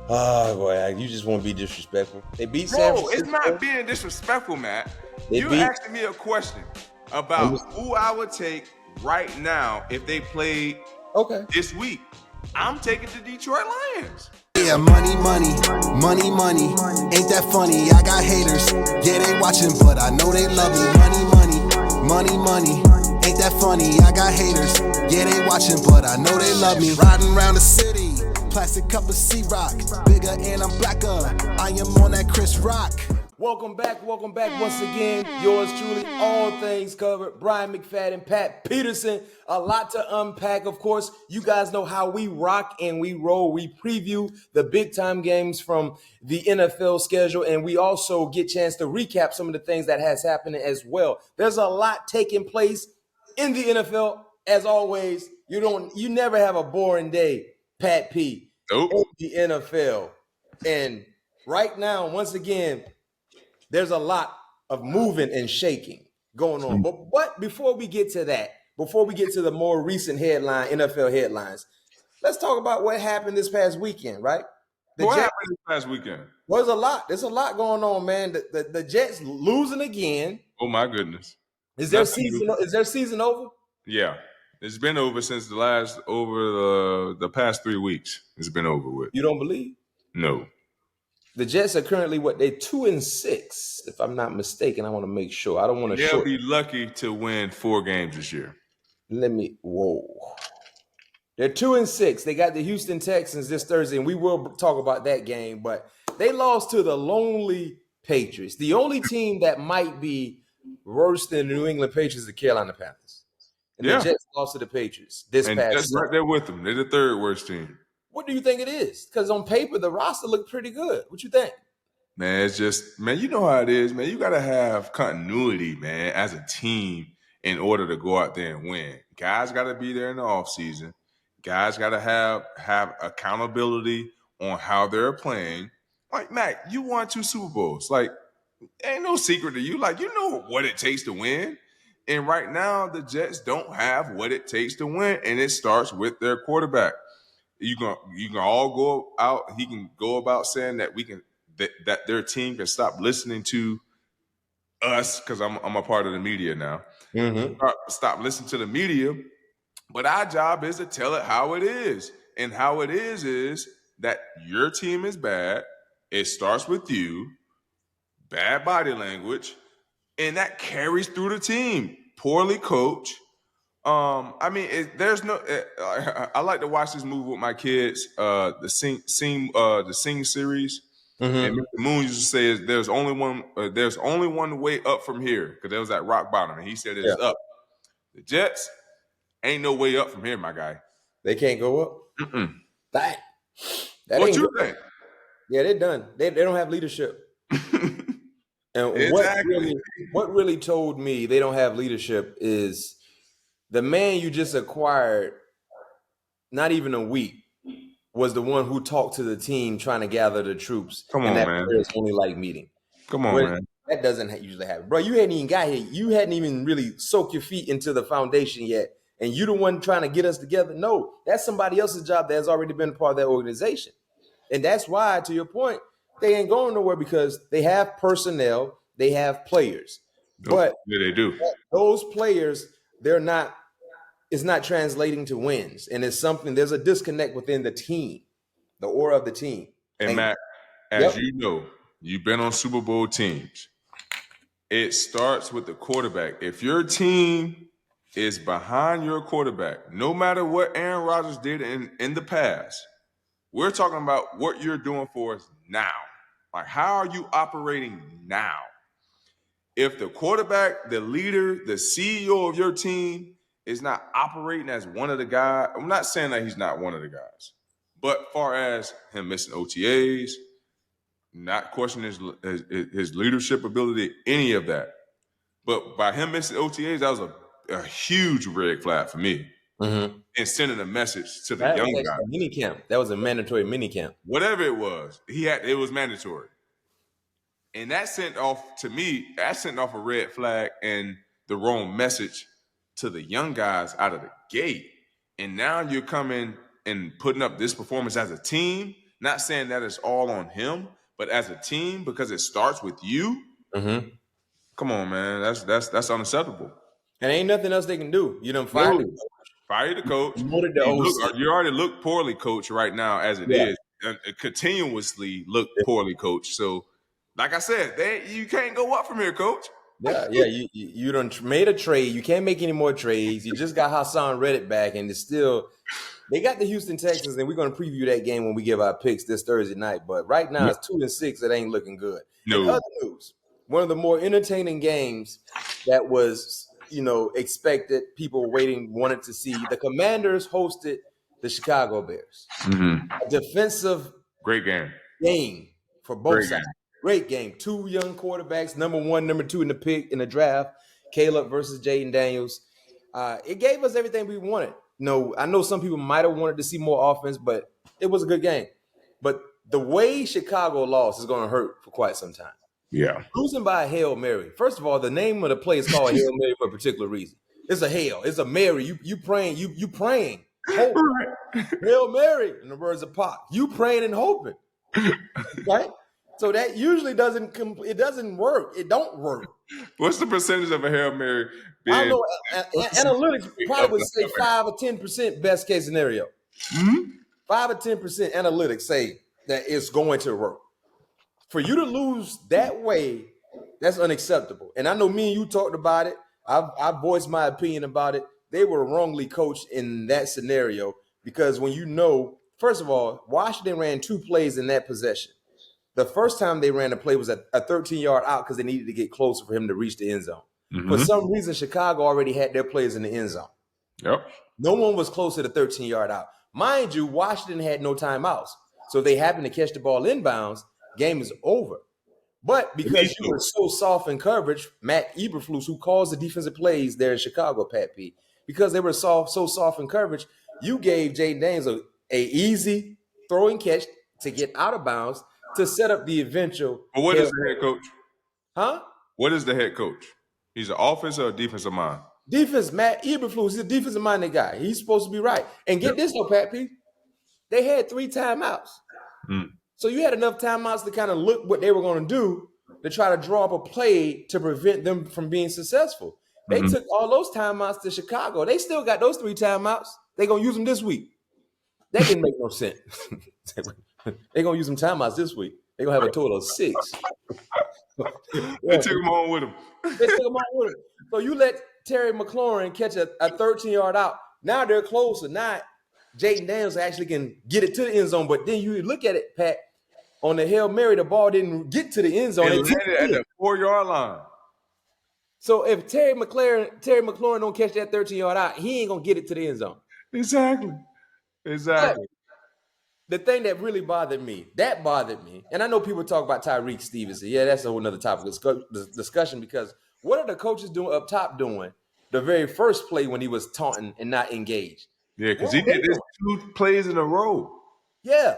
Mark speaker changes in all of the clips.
Speaker 1: Oh boy, you just want to be disrespectful. They beat San
Speaker 2: Bro, it's
Speaker 1: Francisco.
Speaker 2: not being disrespectful, Matt.
Speaker 1: They
Speaker 2: You
Speaker 1: beat.
Speaker 2: asking me a question
Speaker 1: I'm
Speaker 2: about
Speaker 1: just,
Speaker 2: who I would take right now if they played
Speaker 1: okay.
Speaker 2: this week. I'm taking the Detroit Lions.
Speaker 3: Yeah, money, money, money, money. Ain't that funny? I got haters. Yeah, they watching, but I know they love me. Money, money, money, money. Ain't that funny? I got haters. Yeah, they watching, but I know they love me. Riding around the city, plastic cup of C-Rock. Bigger and I'm blacker. I am on that Chris Rock.
Speaker 1: Welcome back once again. Yours truly, all things covered. Brian McFadden, Pat Peterson. A lot to unpack, of course. You guys know how we rock and we roll. We preview the big time games from the NFL schedule, and we also get a chance to recap some of the things that has happened as well. There's a lot taking place in the NFL. As always, you never have a boring day, Pat P.
Speaker 2: Nope.
Speaker 1: In the NFL. And right now, once again, there's a lot of moving and shaking going on. But before we get to that, before we get to the more recent NFL headlines, let's talk about what happened this past weekend, right?
Speaker 2: What happened this past weekend?
Speaker 1: Well, there's a lot. There's a lot going on, man. The Jets losing again.
Speaker 2: Oh my goodness.
Speaker 1: Is their season over?
Speaker 2: Yeah. It's been over since the past 3 weeks. It's been over with.
Speaker 1: You don't believe?
Speaker 2: No.
Speaker 1: The Jets are currently they're 2-6, if I'm not mistaken. I want to make sure. I don't want to
Speaker 2: They'll be lucky to win 4 games this year.
Speaker 1: They're 2-6. They got the Houston Texans this Thursday, and we will talk about that game, but they lost to the lonely Patriots. The only team that might be worse than the New England Patriots is the Carolina Panthers. And the Jets lost to the Patriots this past
Speaker 2: Jets right there with them. They're the third worst team.
Speaker 1: What do you think it is? Because on paper, the roster looked pretty good. What you think?
Speaker 2: Man, it's just, man, you know how it is, man. You got to have continuity, man, as a team in order to go out there and win. Guys got to be there in the offseason. Guys got to have accountability on how they're playing. Like, Mac, you won 2 Super Bowls. Like, ain't no secret to you. Like, you know what it takes to win. And right now, the Jets don't have what it takes to win, and it starts with their quarterback. You can all go out. He can go about saying that that their team can stop listening to us because I'm a part of the media now.
Speaker 1: Mm-hmm.
Speaker 2: Stop listening to the media, but our job is to tell it how it is, and how it is that your team is bad. It starts with you, bad body language, and that carries through the team. Poorly coached. I mean, there's no. I like to watch this movie with my kids. The Sing series. Mm-hmm. And Mr. Moon used to say, "There's only one way up from here," because there was that rock bottom, and he said it's up. The Jets ain't no way up from here, my guy.
Speaker 1: They can't go up. That
Speaker 2: what
Speaker 1: ain't
Speaker 2: you
Speaker 1: good.
Speaker 2: think?
Speaker 1: Yeah, they're done. They don't have leadership. And
Speaker 2: exactly.
Speaker 1: what really told me they don't have leadership is the man you just acquired, not even a week, was the one who talked to the team trying to gather the troops.
Speaker 2: Come on, man.
Speaker 1: It's only like meeting.
Speaker 2: Come on, man.
Speaker 1: That doesn't usually happen. Bro, you hadn't even got here. You hadn't even really soaked your feet into the foundation yet. And you the one trying to get us together? No, that's somebody else's job that has already been a part of that organization. And that's why, to your point, they ain't going nowhere because they have personnel, they have players. But
Speaker 2: yeah, they do.
Speaker 1: Those players, it's not translating to wins. And there's a disconnect within the team, the aura of the team.
Speaker 2: And Matt, as you know, you've been on Super Bowl teams. It starts with the quarterback. If your team is behind your quarterback, no matter what Aaron Rodgers did in the past, we're talking about what you're doing for us now. Like, how are you operating now? If the quarterback, the leader, the CEO of your team is not operating as one of the guys, I'm not saying that he's not one of the guys, but far as him missing OTAs, not questioning his leadership ability, any of that. But by him missing OTAs, that was a huge red flag for me.
Speaker 1: Mm-hmm.
Speaker 2: And sending a message to the young guy.
Speaker 1: Mini camp. That was a mandatory mini camp.
Speaker 2: Whatever it was, it was mandatory. And that sent off a red flag and the wrong message to the young guys out of the gate. And now you're coming and putting up this performance as a team, Not saying that it's all on him, but as a team, because it starts with you.
Speaker 1: Mm-hmm.
Speaker 2: Come on, man. That's unacceptable.
Speaker 1: And ain't nothing else they can do. You done
Speaker 2: No.
Speaker 1: fired the
Speaker 2: Fire the coach.
Speaker 1: promoted the OC.
Speaker 2: You already look poorly, coach, right now as it is. And continuously look poorly, coach. So, like I said, you can't go up from here, coach.
Speaker 1: Yeah. You done made a trade. You can't make any more trades. You just got Hassan Reddick back, and it's still they got the Houston Texans, and we're going to preview that game when we give our picks this Thursday night. But right now it's 2-6. It ain't looking good.
Speaker 2: No.
Speaker 1: In other news, one of the more entertaining games that was expected, people wanted to see. The Commanders hosted the Chicago Bears.
Speaker 2: Mm-hmm.
Speaker 1: A defensive
Speaker 2: great game
Speaker 1: for both sides. Great game. Two young quarterbacks, number 1, number 2 in the draft. Caleb versus Jaden Daniels. It gave us everything we wanted. I know some people might have wanted to see more offense, but it was a good game. But the way Chicago lost is going to hurt for quite some time.
Speaker 2: Yeah.
Speaker 1: Losing by a Hail Mary. First of all, the name of the play is called Hail Mary for a particular reason. It's a hail. It's a Mary. You praying. You praying. Hoping. Hail Mary, in the words of Pop. You praying and hoping. Right? So that usually doesn't work. It don't work.
Speaker 2: What's the percentage of a Hail Mary?
Speaker 1: I don't know. Analytics probably would say 5 or 10% best case scenario.
Speaker 2: Mm-hmm.
Speaker 1: 5 or 10% analytics say that it's going to work. For you to lose that way, that's unacceptable. And I know me and you talked about it. I voiced my opinion about it. They were wrongly coached in that scenario because first of all, Washington ran 2 plays in that possession. The first time they ran a play was a 13-yard out because they needed to get closer for him to reach the end zone. Mm-hmm. For some reason, Chicago already had their players in the end zone.
Speaker 2: Yep.
Speaker 1: No one was close to the 13-yard out. Mind you, Washington had no timeouts. So if they happened to catch the ball inbounds, game is over. But because you were so soft in coverage, Matt Eberflus, who calls the defensive plays there in Chicago, Pat P, because they were so soft in coverage, you gave Jaden Daniels a easy throwing catch to get out of bounds to set up the eventual.
Speaker 2: But what is the head coach?
Speaker 1: Huh?
Speaker 2: What is the head coach? He's an offensive or defensive mind?
Speaker 1: Defense, Matt Eberflus, he's a defensive-minded guy. He's supposed to be right. And get this though, Pat P, they had 3 timeouts. Mm. So you had enough timeouts to kind of look what they were going to do to try to draw up a play to prevent them from being successful. They took all those timeouts to Chicago. They still got those 3 timeouts. They're going to use them this week. That didn't make no sense. They're going to use them timeouts this week. They're going to have a total of 6.
Speaker 2: They took them on with them.
Speaker 1: So you let Terry McLaurin catch a 13-yard out. Now they're closer. Now Jaden Daniels actually can get it to the end zone. But then you look at it, Pat, on the Hail Mary, the ball didn't get to the end zone.
Speaker 2: It landed at the 4-yard line.
Speaker 1: So if Terry McLaurin don't catch that 13-yard out, he ain't going to get it to the end zone.
Speaker 2: Exactly.
Speaker 1: But the thing that really bothered me, and I know people talk about Tyreek Stevenson. Yeah, that's a whole nother topic of discussion because what are the coaches doing up top doing the very first play when he was taunting and not engaged?
Speaker 2: Yeah, because he did this 2 plays in a row.
Speaker 1: Yeah.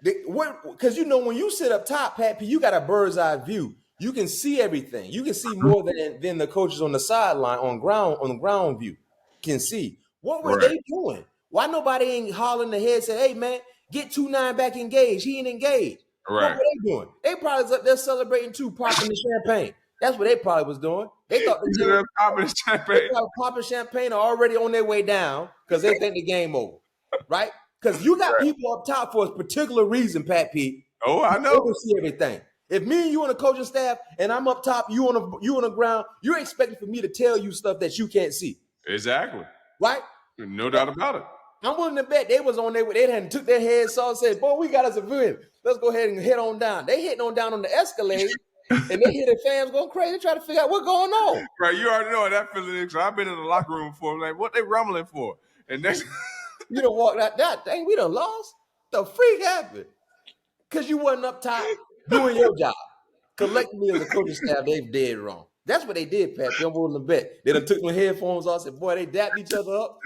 Speaker 1: Because when you sit up top, Pat P, you got a bird's eye view. You can see everything. You can see more than the coaches on the sideline on the ground view can see. What were they doing? Why nobody ain't hollering the head saying, hey, man, get 2-9 back engaged. He ain't engaged.
Speaker 2: Right.
Speaker 1: What were they doing? They probably was up there celebrating too, popping the champagne. That's what they probably was doing. They thought they were
Speaker 2: popping champagne.
Speaker 1: Popping champagne are already on their way down because they think the game over, right? Because you got people up top for a particular reason, Pat P.
Speaker 2: Oh, I know.
Speaker 1: They see everything. If me and you on the coaching staff and I'm up top, you on the ground, you're expecting for me to tell you stuff that you can't see.
Speaker 2: Exactly.
Speaker 1: Right?
Speaker 2: No doubt about it.
Speaker 1: I'm willing to bet they was on their way. They hadn't took their heads off and said, boy, we got us a win. Let's go ahead and head on down. They hitting on down on the Escalade. And they hear the fans going crazy, trying to figure out what's going on.
Speaker 2: Right, you already know what that feeling is. I've been in the locker room before. I'm like, what they rumbling for? And next,
Speaker 1: you done walked out that thing. We done lost. The freak happened because you wasn't up top doing your job. Collectively, as a coaching staff, they dead wrong. That's what they did, Pat. I'm willing to bet. They done took my headphones off. Said, boy, they dapped each other up.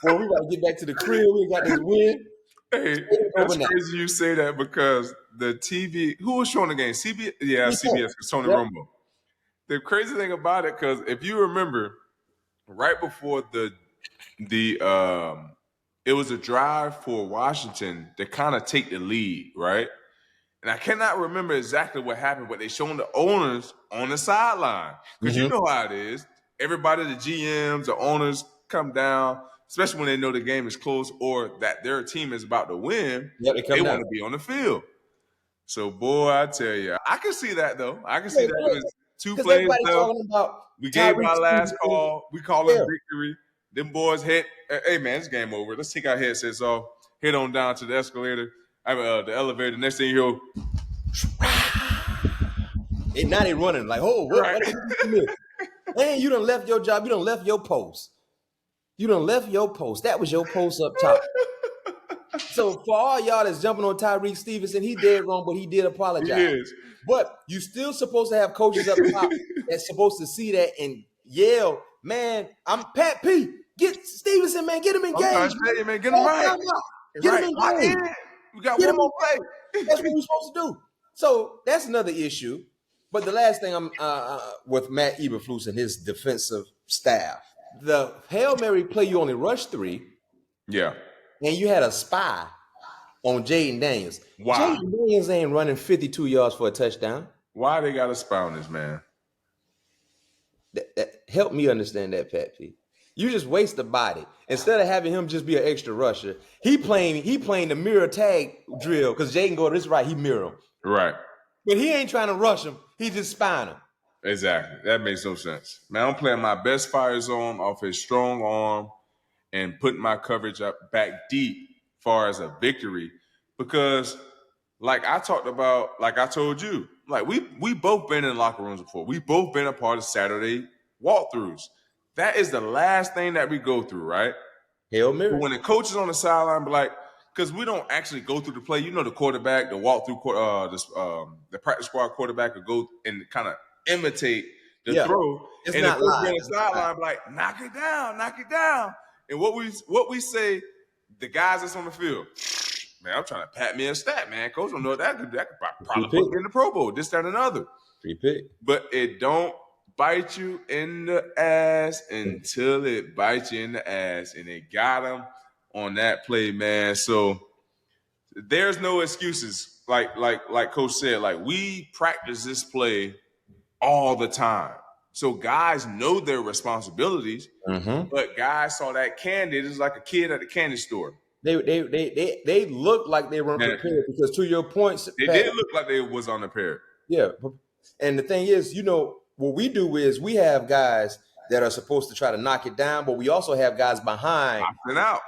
Speaker 1: Boy, we got to get back to the crib. We got this win.
Speaker 2: Hey, that's crazy you say that because the TV, who was showing the game? CBS? Yeah, CBS, Tony Romo. The crazy thing about it, because if you remember, right before it was a drive for Washington to kind of take the lead, right? And I cannot remember exactly what happened, but they showing the owners on the sideline. Because you know how it is. Everybody, the GMs, the owners come down, especially when they know the game is close or that their team is about to win.
Speaker 1: Yep,
Speaker 2: they want to be on the field. So, boy, I tell you, I can see that, though. I can see that. It was 2 plays left.
Speaker 1: Talking about
Speaker 2: we gave our last call. We call it victory. Them boys hit. Hey, man, it's game over. Let's take our headsets off, head on down to the escalator, the elevator. Next thing you know,
Speaker 1: and now they running like, oh, what?
Speaker 2: Right.
Speaker 1: Man, you done left your job. You done left your post. That was your post up top. So for all y'all that's jumping on Tyreek Stevenson, he did wrong, but he did apologize.
Speaker 2: He is.
Speaker 1: But you still supposed to have coaches up top that's supposed to see that and yell, man, I'm Pat P. Get Stevenson, man. Get him engaged.
Speaker 2: I'm trying to tell you, man. Get him right.
Speaker 1: Get him engaged.
Speaker 2: We got one more play.
Speaker 1: That's what we're supposed to do. So that's another issue. But the last thing I'm with Matt Eberflus and his defensive staff, the Hail Mary play, you only rushed 3.
Speaker 2: Yeah.
Speaker 1: And you had a spy on Jaden Daniels.
Speaker 2: Wow.
Speaker 1: Jaden Daniels ain't running 52 yards for a touchdown.
Speaker 2: Why they got a spy on this man?
Speaker 1: Help me understand that, Pat P. You just waste the body. Instead of having him just be an extra rusher, he playing the mirror tag drill because Jaden go this right, he mirror him.
Speaker 2: Right.
Speaker 1: But he ain't trying to rush him. He just spying him.
Speaker 2: Exactly. That makes no sense. Man, I'm playing my best fire zone off his strong arm and putting my coverage up back deep far as a victory. Because like I told you, like we both been in locker rooms before. We both been a part of Saturday walkthroughs. That is the last thing that we go through, right?
Speaker 1: Hail Mary.
Speaker 2: But when the coach is on the sideline, be like, because we don't actually go through the play. You know, the quarterback, the walkthrough, the practice squad quarterback will go and kind of imitate the throw.
Speaker 1: It's
Speaker 2: and
Speaker 1: not
Speaker 2: the coach
Speaker 1: live.
Speaker 2: on the sideline be like, knock it down. And what we say, the guys that's on the field, man, I'm trying to pat me a stat, man. Coach don't know that could probably put me in the Pro Bowl, this, that, and another.
Speaker 1: Free pick.
Speaker 2: But it don't bite you in the ass until it bites you in the ass. And they got him on that play, man. So there's no excuses. Like Coach said, like we practice this play all the time. So guys know their responsibilities, but guys saw that candy. It was like a kid at the candy store.
Speaker 1: They looked like they weren't prepared because to your points,
Speaker 2: they did look like they was unprepared.
Speaker 1: Yeah, and the thing is, you know, what we do is we have guys that are supposed to try to knock it down, but we also have guys behind
Speaker 2: out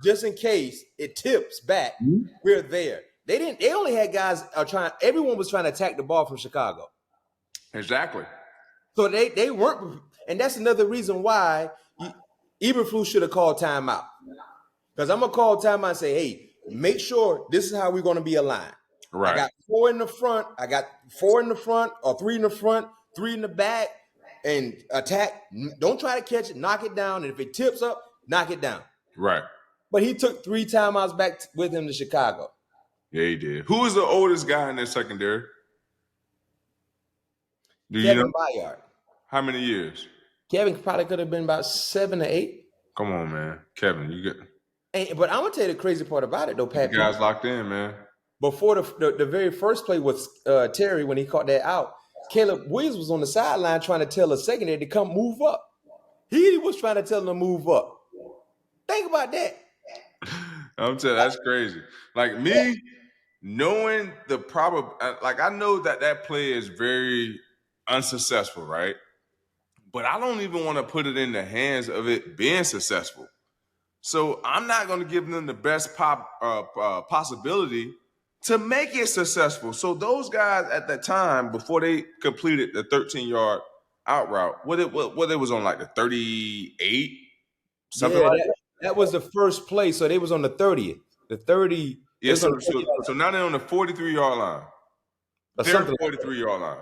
Speaker 1: just in case it tips back. We're there. They only had guys everyone was trying to attack the ball from Chicago.
Speaker 2: Exactly.
Speaker 1: So they weren't, and that's another reason why Eberflus should have called timeout. Because I'm gonna call timeout and say, hey, make sure this is how we're gonna be aligned.
Speaker 2: Right.
Speaker 1: I got 4 in the front. I got 4 in the front, or 3 in the front, 3 in the back, and attack. Don't try to catch it. Knock it down, and if it tips up, knock it down.
Speaker 2: Right.
Speaker 1: But he took 3 timeouts back with him to Chicago.
Speaker 2: Yeah, he did. Who is the oldest guy in their secondary? Do
Speaker 1: Kevin
Speaker 2: you know?
Speaker 1: Byard.
Speaker 2: How many years?
Speaker 1: Kevin probably could have been about 7 or 8.
Speaker 2: Come on, man. Kevin, you get.
Speaker 1: But I'm gonna tell you the crazy part about it, though, Pat.
Speaker 2: You guys locked in, man.
Speaker 1: Before the very first play with Terry, when he caught that out, Caleb Williams was on the sideline trying to tell the secondary to come move up. He was trying to tell them to move up. Think about that.
Speaker 2: I'm telling you, that's crazy. Like me, knowing the like I know that play is very unsuccessful, right? But I don't even want to put it in the hands of it being successful. So I'm not going to give them the best possibility to make it successful. So those guys at that time, before they completed the 13-yard out route, what it was on like the 38, something like that.
Speaker 1: That was the first play, so they was on the 30th. The 30.
Speaker 2: Yeah, so now they're on the 43-yard line. They're 43-yard line.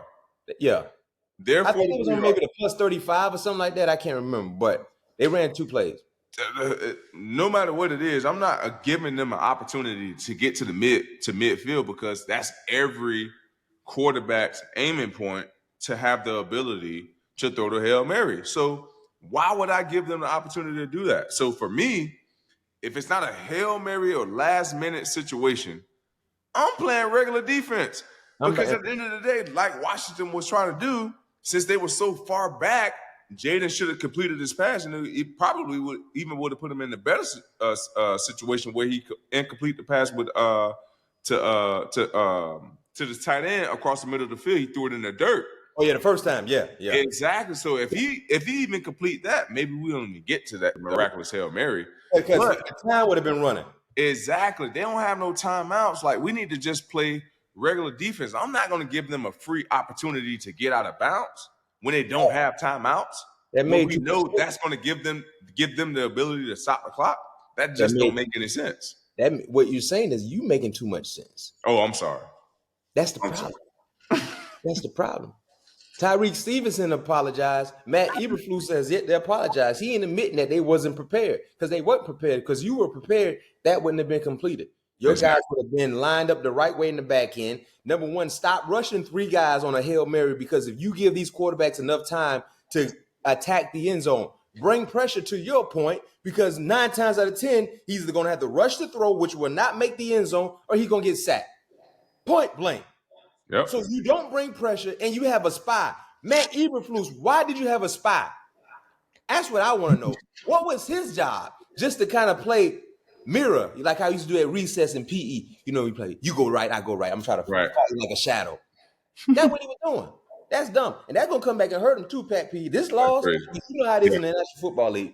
Speaker 1: Yeah.
Speaker 2: I
Speaker 1: think it was on maybe the plus 35 or something like that. I can't remember, but they ran 2 plays.
Speaker 2: No matter what it is, I'm not giving them an opportunity to get to the midfield because that's every quarterback's aiming point to have the ability to throw the Hail Mary. So why would I give them the opportunity to do that? So for me, if it's not a Hail Mary or last minute situation, I'm playing regular defense. Because at the end of the day, like Washington was trying to do, since they were so far back, Jaden should have completed his pass, and he probably would have put him in a better situation where he could incomplete the pass with to the tight end across the middle of the field. He threw it in the dirt.
Speaker 1: Oh yeah, the first time, yeah.
Speaker 2: Exactly. So if he even complete that, maybe we don't even get to that miraculous Hail Mary.
Speaker 1: Because the time would have been running.
Speaker 2: Exactly. They don't have no timeouts. Like, we need to just play regular defense. I'm not going to give them a free opportunity to get out of bounds when they don't have timeouts. We know that's going to give them the ability to stop the clock. That just don't make any sense.
Speaker 1: What you're saying is you making too much sense.
Speaker 2: Oh, I'm sorry.
Speaker 1: That's the problem. That's the problem. Tyreek Stevenson apologized. Matt Eberflus says they apologized. He ain't admitting that they wasn't prepared because they weren't prepared. Because you were prepared, that wouldn't have been completed. Your guys would have been lined up the right way in the back end. Number one, stop rushing 3 guys on a Hail Mary, because if you give these quarterbacks enough time to attack the end zone, bring pressure to your point, because 9 times out of 10, he's either going to have to rush the throw, which will not make the end zone, or he's going to get sacked. Point blank.
Speaker 2: Yep.
Speaker 1: So you don't bring pressure and you have a spy. Matt Eberflus, why did you have a spy? That's what I want to know. What was his job? Just to kind of play mirror, like how I used to do at recess in PE. You know, we play, you go right, I go right. I'm trying to fight like a shadow. That's what he was doing. That's dumb. And that's going to come back and hurt him too, Pat P. This loss, you know how it is in the National Football League.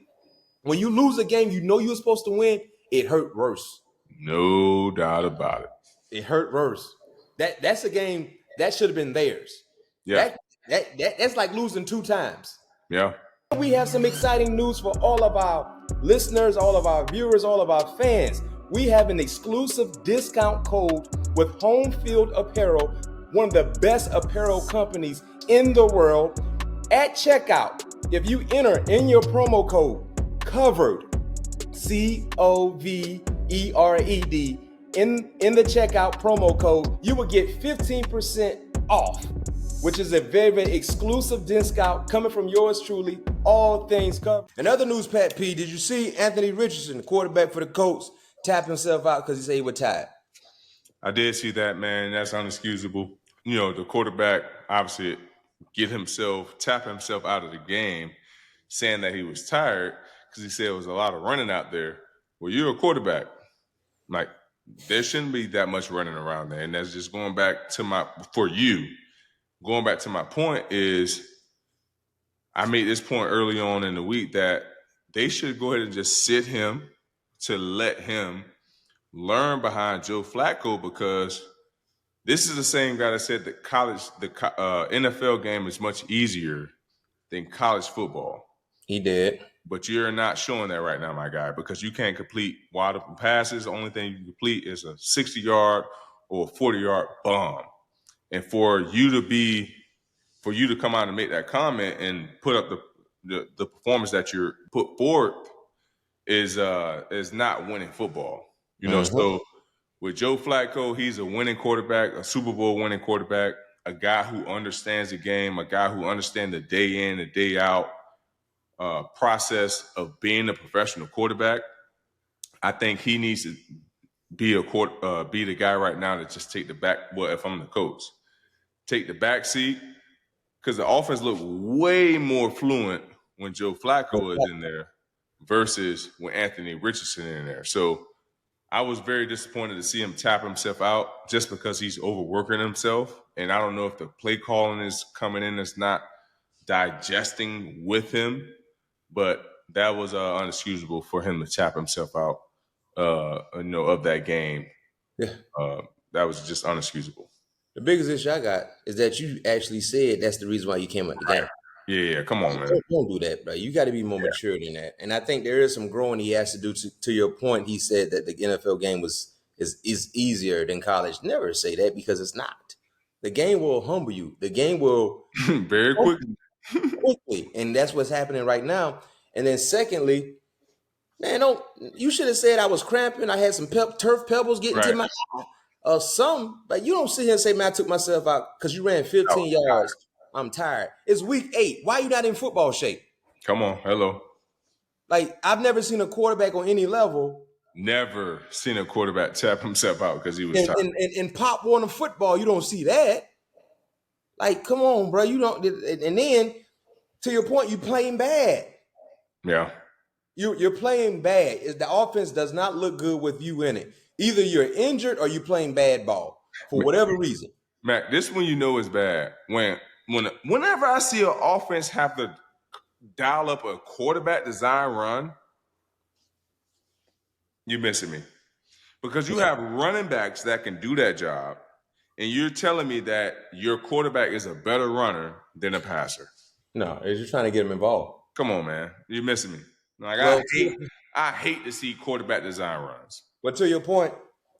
Speaker 1: When you lose a game you know you're supposed to win, it hurt worse.
Speaker 2: No doubt about it.
Speaker 1: It hurt worse. That's a game that should have been theirs.
Speaker 2: Yeah.
Speaker 1: That's like losing 2 times.
Speaker 2: Yeah.
Speaker 1: We have some exciting news for all of our listeners, all of our viewers, all of our fans. We have an exclusive discount code with Home Field Apparel, one of the best apparel companies in the world. At checkout, if you enter in your promo code COVERED, COVERED, in the checkout promo code, you will get 15% off, which is a very, very exclusive discount coming from yours truly, All Things Covered. In other news, Pat P, did you see Anthony Richardson, the quarterback for the Colts, tap himself out because he said he was tired?
Speaker 2: I did see that, man. That's unexcusable. You know, the quarterback obviously tap himself out of the game, saying that he was tired because he said it was a lot of running out there. Well, you're a quarterback. Like, there shouldn't be that much running around there. And that's just going back to my point is, I made this point early on in the week that they should go ahead and just sit him to let him learn behind Joe Flacco, because this is the same guy that said that the NFL game is much easier than college football.
Speaker 1: He did.
Speaker 2: But you're not showing that right now, my guy, because you can't complete wide open passes. The only thing you can complete is a 60-yard or a 40-yard bomb. And for you to come out and make that comment and put up the performance that you're put forward is not winning football. You know, so with Joe Flacco, he's a winning quarterback, a Super Bowl winning quarterback, a guy who understands the game, a guy who understands the day in, the day out process of being a professional quarterback. I think he needs to be the guy right now to just take the back. Well, if I'm the coach, take the back seat, because the offense looked way more fluent when Joe Flacco is in there versus when Anthony Richardson is in there. So I was very disappointed to see him tap himself out just because he's overworking himself. And I don't know if the play calling is coming in, it's not digesting with him. But that was unexcusable for him to tap himself out, of that game.
Speaker 1: Yeah,
Speaker 2: that was just unexcusable.
Speaker 1: The biggest issue I got is that you actually said that's the reason why you came out the game.
Speaker 2: Yeah, come on, man.
Speaker 1: Don't do that, bro. You got to be more mature than that. And I think there is some growing he has to do. To your point, he said that the NFL game is easier than college. Never say that, because it's not. The game will humble you. The game will
Speaker 2: very quickly.
Speaker 1: And that's what's happening right now. And then secondly, man, you should have said I was cramping. I had some turf pebbles getting to my eye or something. But you don't sit here and say, man, I took myself out because you ran 15 yards. I'm tired. It's week 8. Why are you not in football shape?
Speaker 2: Come on. Hello.
Speaker 1: Like, I've never seen a quarterback on any level
Speaker 2: never seen a quarterback tap himself out because he was tired.
Speaker 1: In Pop Warner football, you don't see that. Like, come on, bro. You don't. And then, to your point, you playing bad.
Speaker 2: Yeah.
Speaker 1: You're playing bad. The offense does not look good with you in it. Either you're injured or you're playing bad ball for whatever reason.
Speaker 2: Mac, this one you know is bad. Whenever I see an offense have to dial up a quarterback design run, you're missing me. Because you have running backs that can do that job, and you're telling me that your quarterback is a better runner than a passer.
Speaker 1: No, you're just trying to get him involved.
Speaker 2: Come on, man. You're missing me. Like, I hate to see quarterback design runs.
Speaker 1: But to your point,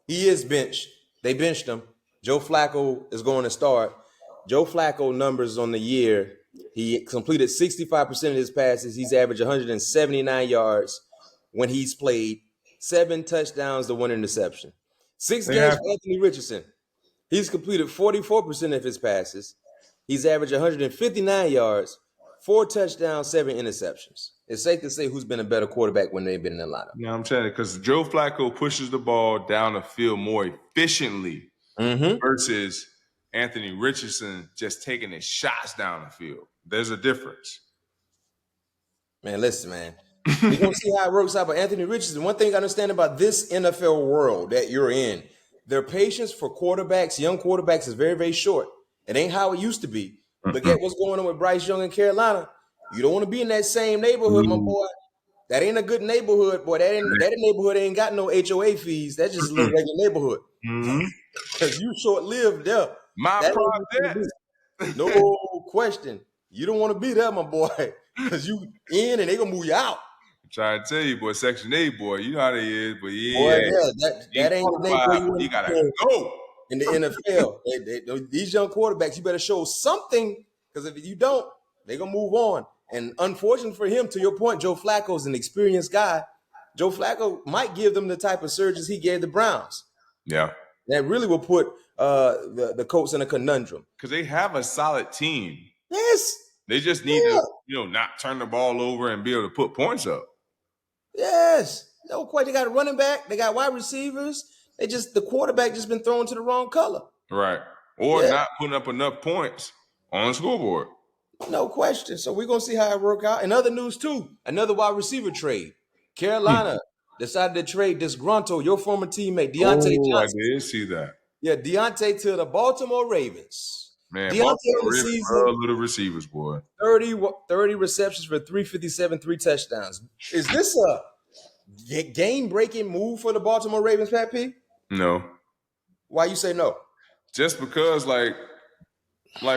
Speaker 1: he is benched. They benched him. Joe Flacco is going to start. Joe Flacco numbers on the year, he completed 65% of his passes. He's averaged 179 yards when he's played, 7 touchdowns to 1 interception. 6 games for Anthony Richardson. He's completed 44% of his passes. He's averaged 159 yards, 4 touchdowns, 7 interceptions. It's safe to say who's been a better quarterback when they've been in the lineup.
Speaker 2: Yeah, I'm telling you, because Joe Flacco pushes the ball down the field more efficiently versus Anthony Richardson just taking his shots down the field. There's a difference.
Speaker 1: Man, listen, man. We're going to see how it works out. But Anthony Richardson, one thing I understand about this NFL world that you're in, their patience for quarterbacks, young quarterbacks, is very, very short. It ain't how it used to be. Look at what's going on with Bryce Young in Carolina. You don't want to be in that same neighborhood, my boy. That ain't a good neighborhood, boy. That neighborhood ain't got no HOA fees. That's just a little regular neighborhood. Because you short-lived there.
Speaker 2: My project.
Speaker 1: No question. You don't want to be there, my boy. Because you in and they going to move you out.
Speaker 2: I'm trying to tell you, boy, Section 8, boy, you know how they is, but
Speaker 1: that ain't the neighborhood
Speaker 2: you gotta go.
Speaker 1: In the NFL. These young quarterbacks, you better show something, because if you don't, they're going to move on. And unfortunately for him, to your point, Joe Flacco's an experienced guy. Joe Flacco might give them the type of surges he gave the Browns.
Speaker 2: Yeah.
Speaker 1: That really will put the Colts in a conundrum.
Speaker 2: Because they have a solid team.
Speaker 1: Yes.
Speaker 2: They just need to, not turn the ball over and be able to put points up.
Speaker 1: Yes. No question. They got a running back. They got wide receivers. The quarterback just been thrown to the wrong color.
Speaker 2: Right. Or not putting up enough points on the scoreboard.
Speaker 1: No question. So we're going to see how it work out. In other news, too, another wide receiver trade. Carolina decided to trade disgruntled, your former teammate, Deontay Johnson.
Speaker 2: I did see that.
Speaker 1: Yeah, Deontay to the Baltimore Ravens.
Speaker 2: Man,
Speaker 1: Deontay
Speaker 2: in the season, little receivers, boy.
Speaker 1: 30 receptions for 357, 3 touchdowns. Is this a game-breaking move for the Baltimore Ravens, Pat P?
Speaker 2: No.
Speaker 1: Why you say no?
Speaker 2: Just because, like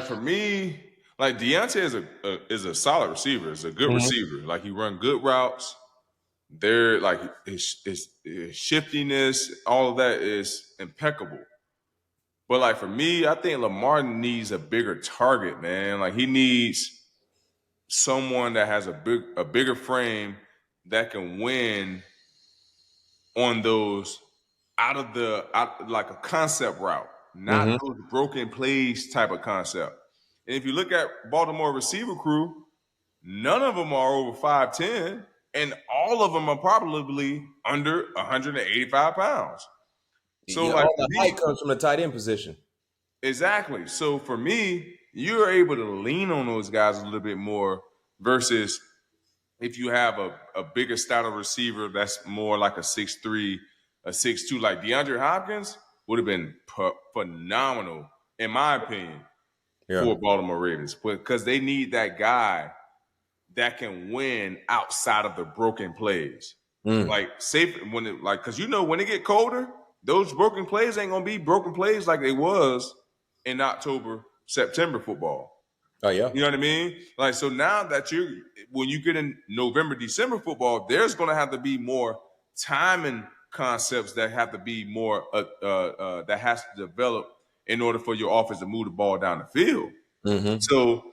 Speaker 2: for me, like Deontay is a solid receiver. Is a good receiver. Like, he run good routes. They're like his shiftiness, all of that is impeccable. But like for me, I think Lamar needs a bigger target, man. Like, he needs someone that has a bigger frame that can win on those like a concept route, not those broken plays type of concept. And if you look at Baltimore receiver crew, none of them are over 5'10", and all of them are probably under 185 pounds. So
Speaker 1: all the height comes from the tight end position.
Speaker 2: Exactly. So for me, you're able to lean on those guys a little bit more versus if you have a bigger style of receiver that's more like a 6'3", a 6'2", like DeAndre Hopkins would have been phenomenal, in my opinion, for Baltimore Ravens, because they need that guy that can win outside of the broken plays. Like, safe because when it get colder, those broken plays ain't gonna be broken plays like they was in October, September football.
Speaker 1: Oh yeah,
Speaker 2: you know what I mean? Like, so now that when you get in November, December football, there's gonna have to be more timing concepts that have to be more that has to develop in order for your offense to move the ball down the field. So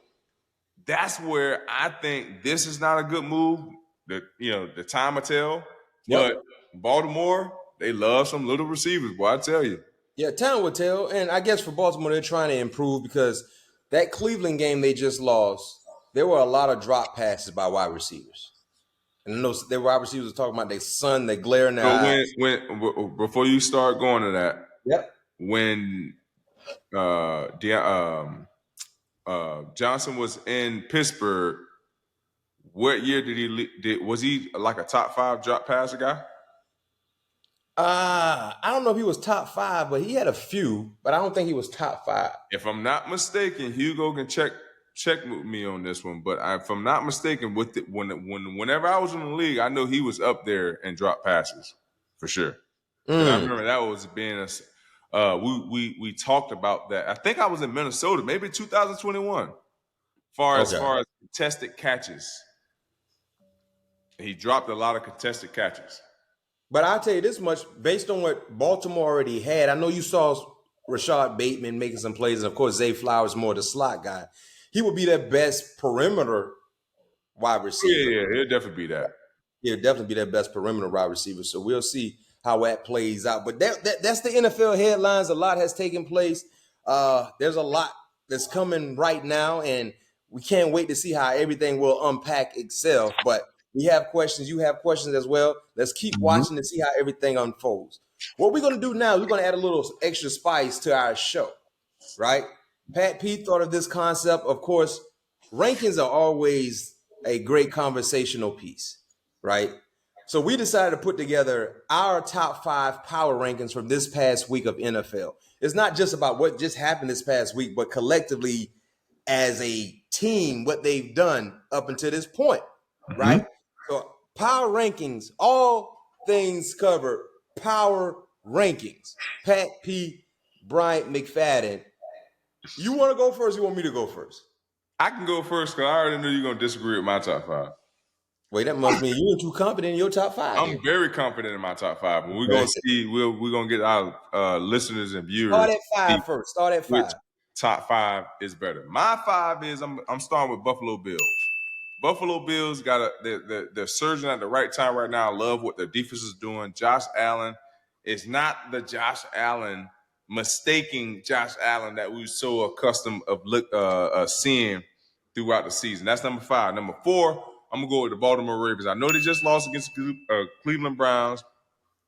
Speaker 2: that's where I think this is not a good move. The time will tell. But Baltimore, they love some little receivers, boy, I tell you.
Speaker 1: Yeah, time will tell. And I guess for Baltimore, they're trying to improve because that Cleveland game they just lost, there were a lot of drop passes by wide receivers. And I know their wide receivers were talking about their sun, they glare in their
Speaker 2: So
Speaker 1: eyes.
Speaker 2: before you start going to that,
Speaker 1: Yep.
Speaker 2: when Johnson was in Pittsburgh, what year was he like a top 5 drop passer guy?
Speaker 1: I don't know if he was top 5, but he had a few, but I don't think he was top 5.
Speaker 2: If I'm not mistaken, Hugo can check with me on this one. But if I'm not mistaken, whenever I was in the league, I know he was up there in drop passes for sure. And I remember that was being we talked about that. I think I was in Minnesota, maybe 2021. As far as contested catches, he dropped a lot of contested catches.
Speaker 1: But I'll tell you this much, based on what Baltimore already had, I know you saw Rashad Bateman making some plays, and of course Zay Flowers more the slot guy. He would be their best perimeter wide receiver.
Speaker 2: Yeah, he'll definitely be that.
Speaker 1: He'll definitely be their best perimeter wide receiver. So we'll see how that plays out. But that's the NFL headlines. A lot has taken place. There's a lot that's coming right now, and we can't wait to see how everything will unpack itself. But we have questions. You have questions as well. Let's keep watching to see how everything unfolds. What we're going to do now, we're going to add a little extra spice to our show, right? Pat P thought of this concept. Of course, rankings are always a great conversational piece, right? So we decided to put together our top 5 power rankings from this past week of NFL. It's not just about what just happened this past week, but collectively as a team, what they've done up until this point, right? So power rankings, all things covered, power rankings. Pat P. Bryant McFadden. You want to go first? Or you want me to go first?
Speaker 2: I can go first because I already know you're going to disagree with my top 5.
Speaker 1: Wait, that must mean you're too confident in your top 5.
Speaker 2: I'm very confident in my top 5. We're going to see. We're going to get our listeners and viewers.
Speaker 1: Start at 5 first. Start at 5.
Speaker 2: Which top 5 is better? My 5 is I'm starting with Buffalo Bills. Buffalo Bills they're surging at the right time right now. I love what their defense is doing. Josh Allen is not the Josh Allen, mistaking Josh Allen that we were so accustomed of seeing throughout the season. That's number 5. Number 4, I'm going to go with the Baltimore Ravens. I know they just lost against Cleveland Browns,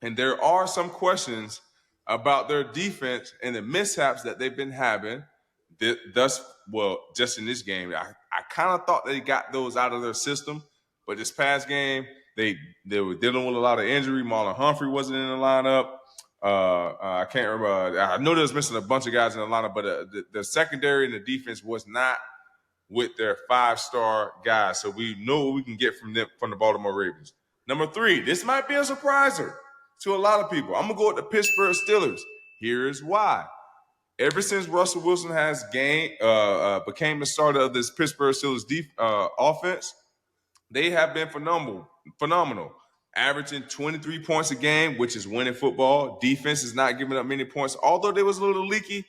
Speaker 2: and there are some questions about their defense and the mishaps that they've been having. Just in this game, I kind of thought they got those out of their system, but this past game, they were dealing with a lot of injury. Marlon Humphrey wasn't in the lineup. I can't remember. I know they was missing a bunch of guys in the lineup, but the secondary and the defense was not with their 5-star guys. So we know what we can get from the Baltimore Ravens. Number 3, this might be a surpriser to a lot of people. I'm going to go with the Pittsburgh Steelers. Here's why. Ever since Russell Wilson has became the starter of this Pittsburgh Steelers offense, they have been phenomenal. Averaging 23 points a game, which is winning football. Defense is not giving up many points, although they was a little leaky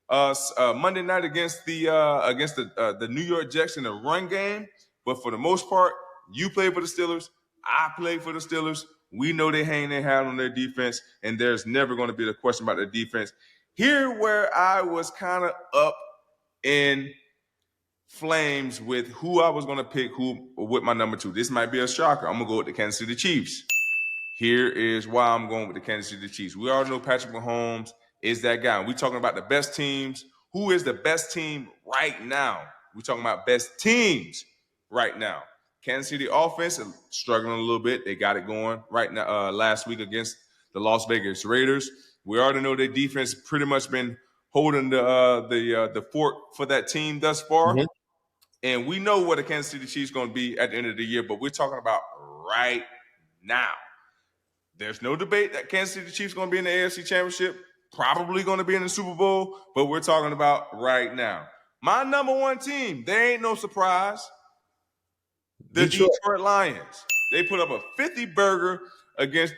Speaker 2: Monday night against the New York Jets in the run game. But for the most part, you play for the Steelers. I play for the Steelers. We know they hang their hat on their defense, and there's never going to be the question about their defense. Here where I was kind of up in flames with who I was going to pick with my number 2. This might be a shocker. I'm going to go with the Kansas City Chiefs. Here is why I'm going with the Kansas City Chiefs. We all know Patrick Mahomes is that guy. We're talking about the best teams. Who is the best team right now? We're talking about best teams right now. Kansas City offense is struggling a little bit. They got it going right now last week against the Las Vegas Raiders. We already know their defense pretty much been holding the fort for that team thus far. Mm-hmm. And we know what the Kansas City Chiefs going to be at the end of the year, but we're talking about right now. There's no debate that Kansas City Chiefs going to be in the AFC Championship, probably going to be in the Super Bowl, but we're talking about right now. My number 1 team, there ain't no surprise, the Detroit Lions. They put up a 50-burger against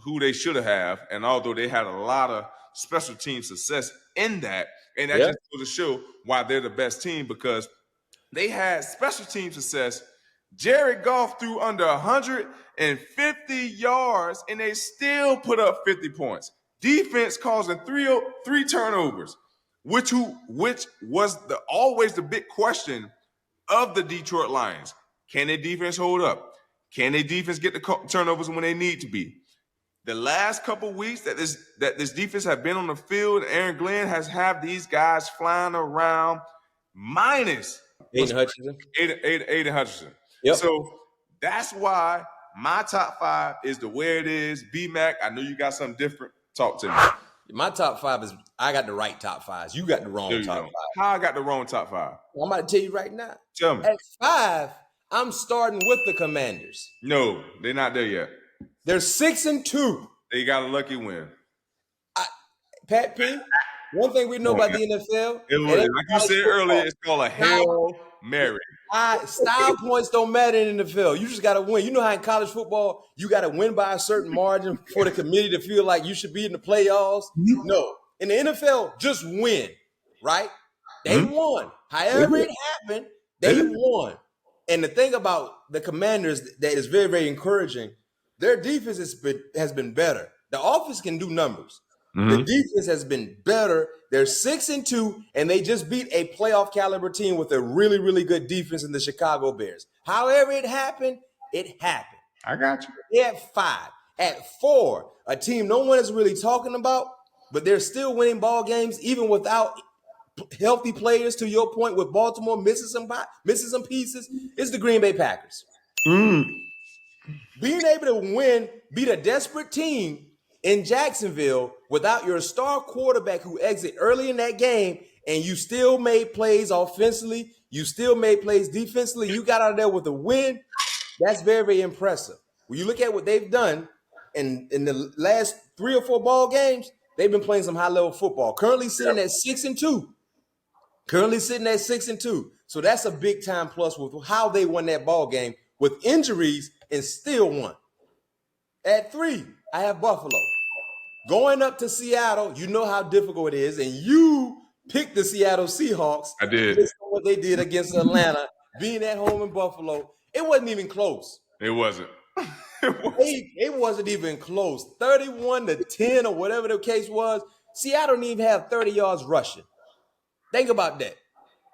Speaker 2: who they should have, and although they had a lot of special team success in that, and that just goes to show why they're the best team, because they had special team success. Jared Goff threw under 150 yards, and they still put up 50 points. Defense causing three turnovers, which was always the big question of the Detroit Lions. Can their defense hold up? Can their defense get the turnovers when they need to be? The last couple weeks that this defense have been on the field, Aaron Glenn has had these guys flying around minus
Speaker 1: Aiden Hutchinson.
Speaker 2: Aiden Hutchinson.
Speaker 1: Yep.
Speaker 2: So that's why my top 5 is the way it is. BMac, I know you got something different. Talk to me.
Speaker 1: My top 5 is I got the right top 5s. You got the wrong top 5.
Speaker 2: How I got the wrong top 5?
Speaker 1: I'm about to tell you right now.
Speaker 2: Tell me.
Speaker 1: At 5, I'm starting with the Commanders.
Speaker 2: No, they're not there yet.
Speaker 1: They're 6-2.
Speaker 2: They got a lucky win.
Speaker 1: Pat P, one thing we know about the NFL.
Speaker 2: Like you said earlier, it's called a Hail Mary.
Speaker 1: Style points don't matter in the NFL. You just got to win. You know how in college football, you got to win by a certain margin for the committee to feel like you should be in the playoffs? No. In the NFL, just win, right? They won. However it happened, they won. And the thing about the Commanders that is very, very encouraging, their defense has been better. The offense can do numbers. The defense has been better. They're 6-2, and they just beat a playoff caliber team with a really, really good defense in the Chicago Bears. However it happened, it happened.
Speaker 2: I got you.
Speaker 1: They're at 5. At 4, a team no one is really talking about, but they're still winning ball games even without healthy players, to your point, with Baltimore missing some pieces, is the Green Bay Packers. Being able to beat a desperate team in Jacksonville without your star quarterback who exit early in that game, and you still made plays offensively, you still made plays defensively, you got out of there with a win, that's very, very impressive. When you look at what they've done in the last 3 or 4 ball games, they've been playing some high-level football. Currently sitting at 6-2. So that's a big-time plus with how they won that ball game with injuries and still won. At 3, I have Buffalo. Going up to Seattle, you know how difficult it is, and you picked the Seattle Seahawks.
Speaker 2: I did.
Speaker 1: Based on what they did against Atlanta, being at home in Buffalo. It wasn't even close.
Speaker 2: It wasn't.
Speaker 1: It wasn't even close. 31-10 or whatever the case was. Seattle didn't even have 30 yards rushing. Think about that.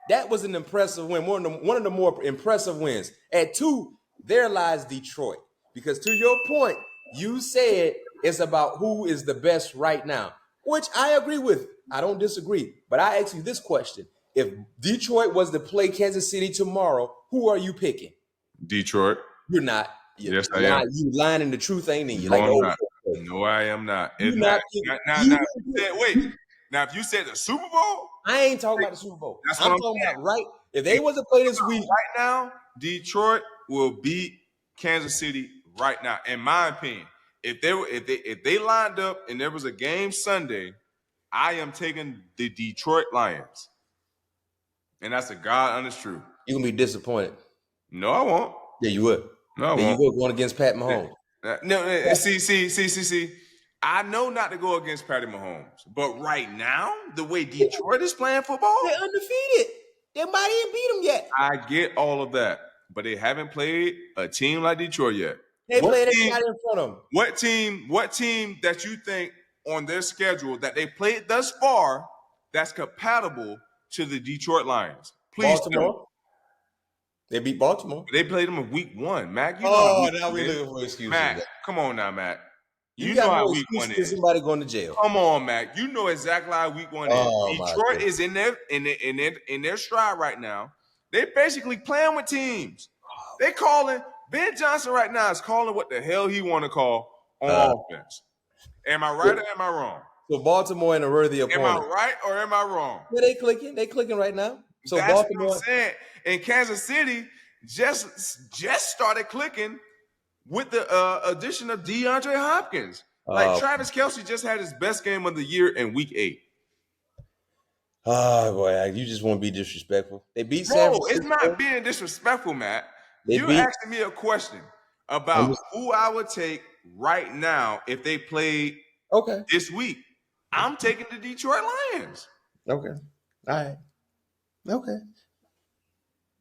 Speaker 1: That was an impressive win, one of the more impressive wins. At 2, there lies Detroit. Because to your point, you said it's about who is the best right now, which I agree with. I don't disagree. But I ask you this question. If Detroit was to play Kansas City tomorrow, who are you picking?
Speaker 2: Detroit.
Speaker 1: You're not.
Speaker 2: Yes, I am.
Speaker 1: You lying in the truth, ain't you?
Speaker 2: No, I am not. Now, if you said the Super Bowl,
Speaker 1: I ain't talking about the Super Bowl.
Speaker 2: That's what I'm
Speaker 1: talking about right. If they was to play this week,
Speaker 2: right now, Detroit will beat Kansas City right now. In my opinion, if they lined up and there was a game Sunday, I am taking the Detroit Lions, and that's a God honest truth.
Speaker 1: You're gonna be disappointed.
Speaker 2: No, I won't.
Speaker 1: Yeah, you would.
Speaker 2: No, I won't.
Speaker 1: You would going against Pat Mahomes.
Speaker 2: No, see. I know not to go against Patty Mahomes, but right now, the way Detroit is playing football,
Speaker 1: they're undefeated. They might even beat them yet.
Speaker 2: I get all of that, but they haven't played a team like Detroit yet.
Speaker 1: They played everybody in front of them.
Speaker 2: What team that you think on their schedule that they played thus far that's compatible to the Detroit Lions? Please
Speaker 1: Baltimore.
Speaker 2: don't.
Speaker 1: They beat Baltimore.
Speaker 2: They played them in week 1. Mac, you know
Speaker 1: now we're looking for excuses.
Speaker 2: Mac, come on now, Mac.
Speaker 1: You
Speaker 2: know how week 1 is.
Speaker 1: Somebody going to jail.
Speaker 2: Come on, Mac. You know exactly how week 1 is. Detroit is in their stride right now. They're basically playing with teams. They calling Ben Johnson right now is calling what the hell he want to call on offense. Am I right or am I wrong?
Speaker 1: So Baltimore and a worthy opponent.
Speaker 2: Am I right or am I wrong?
Speaker 1: Yeah, they clicking. They clicking right now. So
Speaker 2: that's
Speaker 1: Baltimore.
Speaker 2: What I'm saying. And Kansas City just started clicking with the addition of DeAndre Hopkins. Travis Kelce just had his best game of the year in week 8.
Speaker 1: Oh, boy. You just want to be disrespectful. They beat San
Speaker 2: Bro,
Speaker 1: Francisco.
Speaker 2: it's not being disrespectful, Matt. You're asking me a question about who I would take right now if they played this week. I'm taking the Detroit Lions.
Speaker 1: Okay. All right. Okay.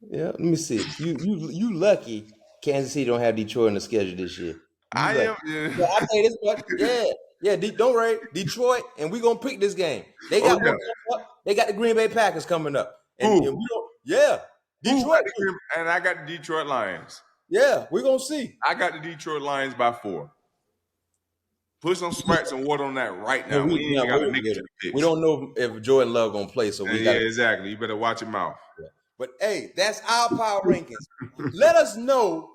Speaker 1: Yeah, let me see. You lucky Kansas City don't have Detroit on the schedule this year.
Speaker 2: I am.
Speaker 1: Yeah. So I tell you this much. Yeah. Don't worry, Detroit, and we're gonna pick this game. They got one coming up. They got the Green Bay Packers coming up. And we don't. Yeah, Detroit.
Speaker 2: And I got the Detroit Lions.
Speaker 1: Yeah, we're gonna see.
Speaker 2: I got the Detroit Lions by 4. Put some Sprite and water on that right now. We ain't even got to make it to the picks.
Speaker 1: We don't know if Jordan Love gonna play, so we got
Speaker 2: exactly. You better watch your mouth.
Speaker 1: But hey, that's our power rankings. Let us know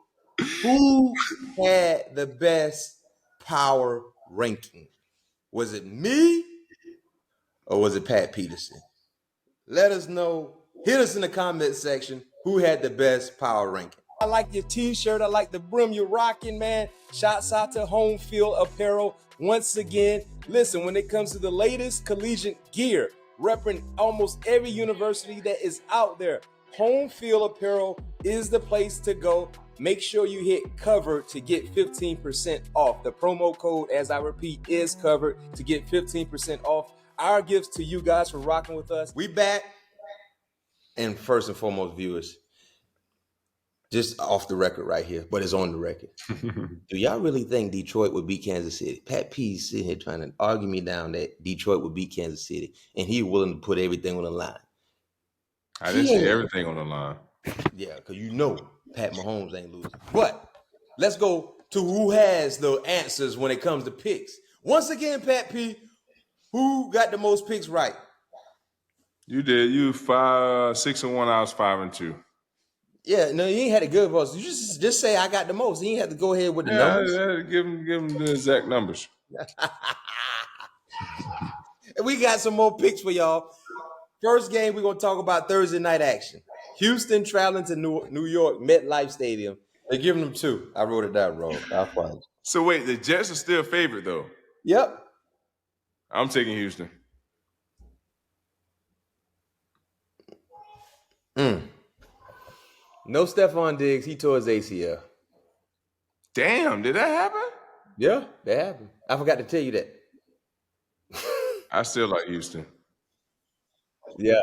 Speaker 1: who had the best power ranking. Was it me or was it Pat Peterson? Let us know. Hit us in the comment section who had the best power ranking. I like your t-shirt. I like the brim you're rocking, man. Shouts out to Home Field Apparel. Once again, listen, when it comes to the latest collegiate gear, repping almost every university that is out there, Home Field Apparel is the place to go. Make sure you hit covered to get 15% off. The promo code, as I repeat, is covered to get 15% off. Our gifts to you guys for rocking with us. We back. And first and foremost, viewers, just off the record right here, but it's on the record. Do y'all really think Detroit would beat Kansas City? Pat P's sitting here trying to argue me down that Detroit would beat Kansas City, and he's willing to put everything on the line.
Speaker 2: I didn't say everything on the line.
Speaker 1: Yeah, because you know Pat Mahomes ain't losing. But let's go to who has the answers when it comes to picks. Once again, Pat P, who got the most picks right?
Speaker 2: You did. You 6-1. I was 5-2.
Speaker 1: Yeah, no, you ain't had to give us. You just say I got the most. You ain't have to go ahead with the numbers.
Speaker 2: Yeah, give him the exact numbers.
Speaker 1: And we got some more picks for y'all. First game, we're gonna talk about Thursday night action. Houston traveling to New York MetLife Stadium. They're giving them 2. I wrote it down wrong. I'll find it.
Speaker 2: So wait, the Jets are still favored though.
Speaker 1: Yep.
Speaker 2: I'm taking Houston.
Speaker 1: No Stephon Diggs. He tore his ACL.
Speaker 2: Damn, did that happen?
Speaker 1: Yeah, that happened. I forgot to tell you that.
Speaker 2: I still like Houston.
Speaker 1: Yeah.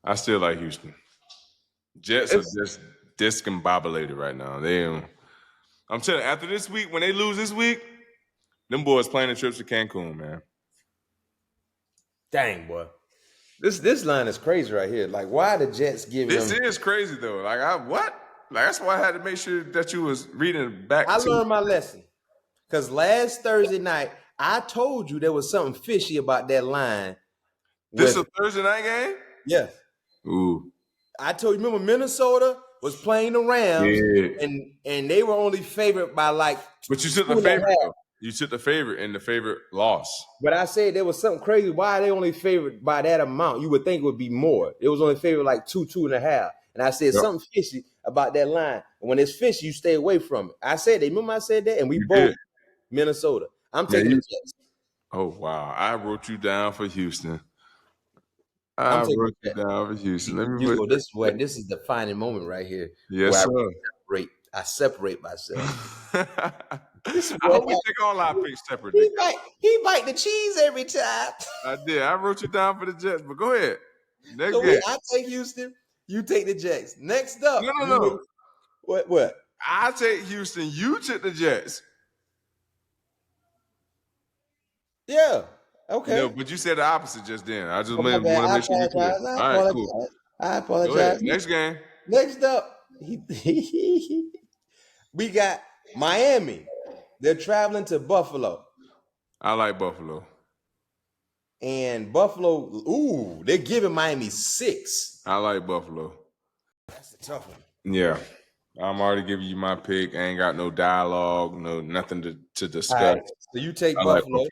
Speaker 2: I still like Houston. Jets are just discombobulated right now. I'm telling you, after this week, when they lose this week, them boys planning trips to Cancun, man.
Speaker 1: Dang, boy. This line is crazy right here. Like, why the Jets giving
Speaker 2: This
Speaker 1: them...
Speaker 2: is crazy, though. Like, what? Like, that's why I had to make sure that you was reading back.
Speaker 1: I learned my lesson. Because last Thursday night, I told you there was something fishy about that line.
Speaker 2: This is a Thursday night game?
Speaker 1: Yes.
Speaker 2: Ooh.
Speaker 1: I told you, remember Minnesota was playing the Rams, and they were only favored by like...
Speaker 2: But you took the favorite, though. You took the favorite, and the favorite lost.
Speaker 1: But I said there was something crazy. Why are they only favored by that amount? You would think it would be more. It was only favored like 2.5. And I said something fishy about that line. And when it's fishy, you stay away from it. I said that. Remember I said that? And we both Minnesota. I'm taking the Jets.
Speaker 2: Oh, wow. I wrote you down for Houston.
Speaker 1: I wrote
Speaker 2: you down for Houston. Let me
Speaker 1: this is the defining moment right here.
Speaker 2: Yes, sir.
Speaker 1: I separate myself.
Speaker 2: I hope we take all our picks separate.
Speaker 1: He bite the cheese every time.
Speaker 2: I did. I wrote you down for the Jets, but go ahead. Next
Speaker 1: So
Speaker 2: game.
Speaker 1: I take Houston. You take the Jets. Next up.
Speaker 2: No.
Speaker 1: What?
Speaker 2: I take Houston. You took the Jets.
Speaker 1: Yeah. Okay.
Speaker 2: No, but you said the opposite just then. I just want to make sure you're clear. All right, cool.
Speaker 1: I apologize.
Speaker 2: Go ahead. Next game.
Speaker 1: Next up, we got Miami. They're traveling to Buffalo.
Speaker 2: I like Buffalo.
Speaker 1: And Buffalo, they're giving Miami 6.
Speaker 2: I like Buffalo.
Speaker 1: That's a tough one.
Speaker 2: Yeah. I'm already giving you my pick. I ain't got no dialogue, nothing to discuss.
Speaker 1: Right, so you take Buffalo.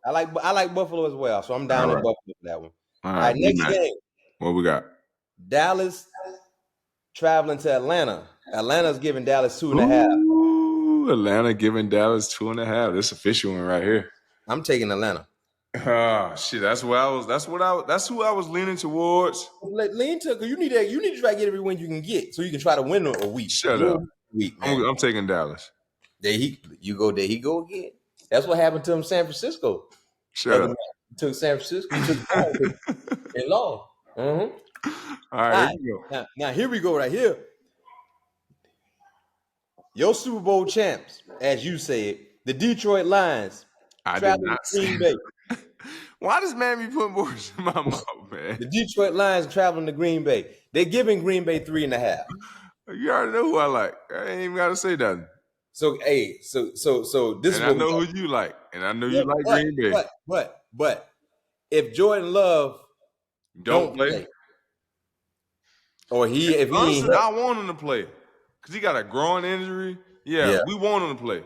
Speaker 1: I like Buffalo as well, so I'm down with Buffalo for that one. All right, next game.
Speaker 2: What we got?
Speaker 1: Dallas traveling to Atlanta. Atlanta's giving Dallas 2.5.
Speaker 2: Ooh, Atlanta giving Dallas 2.5. This official one right here.
Speaker 1: I'm taking Atlanta.
Speaker 2: Oh shit, that's who I was leaning towards.
Speaker 1: Lean to, because you need to try to get every win you can get, so you can try to win a week.
Speaker 2: Shut up. I'm taking Dallas.
Speaker 1: There he go again. That's what happened to him in San Francisco.
Speaker 2: Shut up.
Speaker 1: He took San Francisco. He took and lost.
Speaker 2: All right, here we go.
Speaker 1: Now here we go right here. Your Super Bowl champs, as you said, the Detroit Lions.
Speaker 2: I did not
Speaker 1: Green Bay.
Speaker 2: Why does man be putting words in my mouth, man?
Speaker 1: The Detroit Lions traveling to Green Bay. They're giving Green Bay 3.5.
Speaker 2: You already know who I like. I ain't even gotta say nothing.
Speaker 1: So hey, so this is
Speaker 2: And I
Speaker 1: what
Speaker 2: know who you like, and I know you like Green Bay.
Speaker 1: But if Jordan Love don't play, or if he
Speaker 2: Honestly,
Speaker 1: ain't,
Speaker 2: I want him to play because he got a groin injury. Yeah, we want him to play.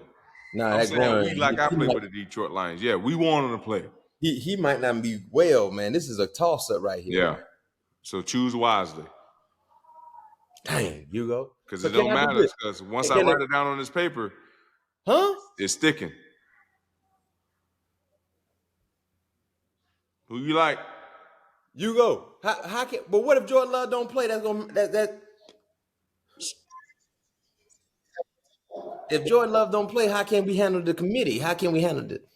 Speaker 1: Nah,
Speaker 2: I'm
Speaker 1: that
Speaker 2: saying
Speaker 1: groin,
Speaker 2: we like I play with the Detroit Lions. Yeah, we want him to play.
Speaker 1: He might not be well, man. This is a toss up right here.
Speaker 2: Yeah, so choose wisely.
Speaker 1: Dang, Hugo.
Speaker 2: Because it don't matter. Because once I write it down on this paper, it's sticking. Who you like?
Speaker 1: Hugo. How can? But what if Jordan Love don't play? That's gonna that. If Jordan Love don't play, how can we handle the committee? How can we handle it?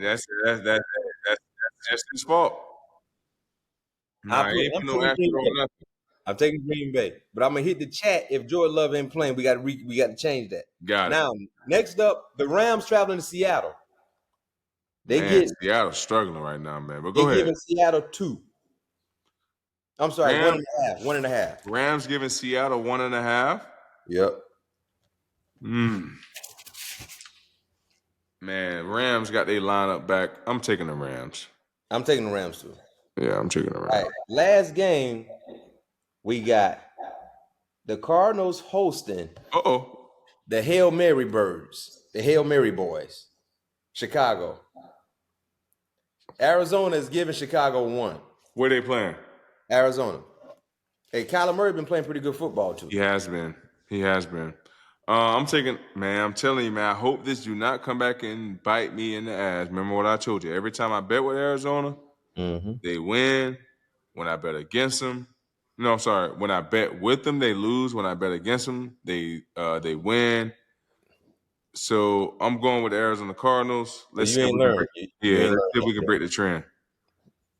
Speaker 2: That's just his fault.
Speaker 1: I'm taking Green Bay, but I'm gonna hit the chat if Jordan Love ain't playing. We got to change that.
Speaker 2: Got it.
Speaker 1: Now, next up, the Rams traveling to Seattle.
Speaker 2: Seattle's struggling right now, man. But go ahead.
Speaker 1: They're giving Seattle 2. I'm sorry, 1.5. 1.5.
Speaker 2: Rams giving Seattle 1.5.
Speaker 1: Yep.
Speaker 2: Man, Rams got their lineup back. I'm taking the Rams.
Speaker 1: I'm taking the Rams too.
Speaker 2: Yeah, I'm taking the Rams.
Speaker 1: All right. Last game, we got the Cardinals hosting the Hail Mary Birds, the Hail Mary Boys, Chicago. Arizona is giving Chicago 1.
Speaker 2: Where they playing?
Speaker 1: Arizona. Hey, Kyler Murray been playing pretty good football too.
Speaker 2: He has been. I'm telling you, man, I hope this do not come back and bite me in the ass. Remember what I told you. Every time I bet with Arizona, they win. When I bet against them, when I bet with them, they lose. When I bet against them, they win. So I'm going with the Arizona Cardinals. Let's see if we can break the trend.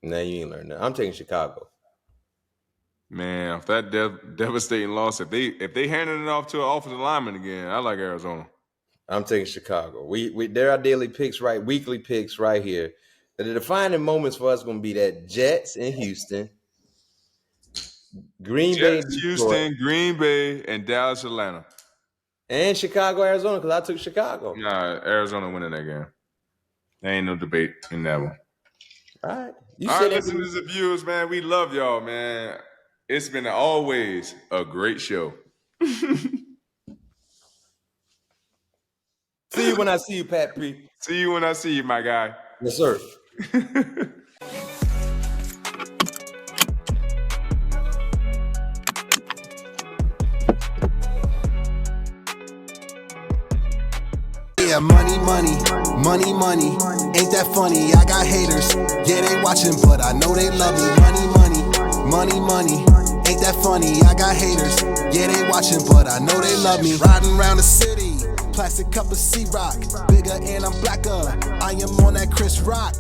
Speaker 1: Nah, you ain't learned that. I'm taking Chicago.
Speaker 2: Man, if that devastating loss, if they handed it off to an offensive lineman again, I like Arizona.
Speaker 1: I'm taking Chicago. There are daily picks, weekly picks right here. The defining moments for us going to be that Jets in Houston, Green Bay,
Speaker 2: and Dallas, Atlanta,
Speaker 1: and Chicago, Arizona. Because I took Chicago.
Speaker 2: Nah, Arizona winning that game. There ain't no debate in that one.
Speaker 1: All right,
Speaker 2: listeners and viewers, man, we love y'all, man. It's been always a great show.
Speaker 1: See you when I see you, Pat P.
Speaker 2: See you when I see you, my guy.
Speaker 1: Yes, sir.
Speaker 3: Yeah, money. Ain't that funny? I got haters. Yeah, they watching, but I know they love me. Money. Ain't that funny? I got haters. Yeah, they watching, but I know they love me. Riding around the city, plastic cup of C-Rock. Bigger and I'm blacker. I am on that Chris Rock.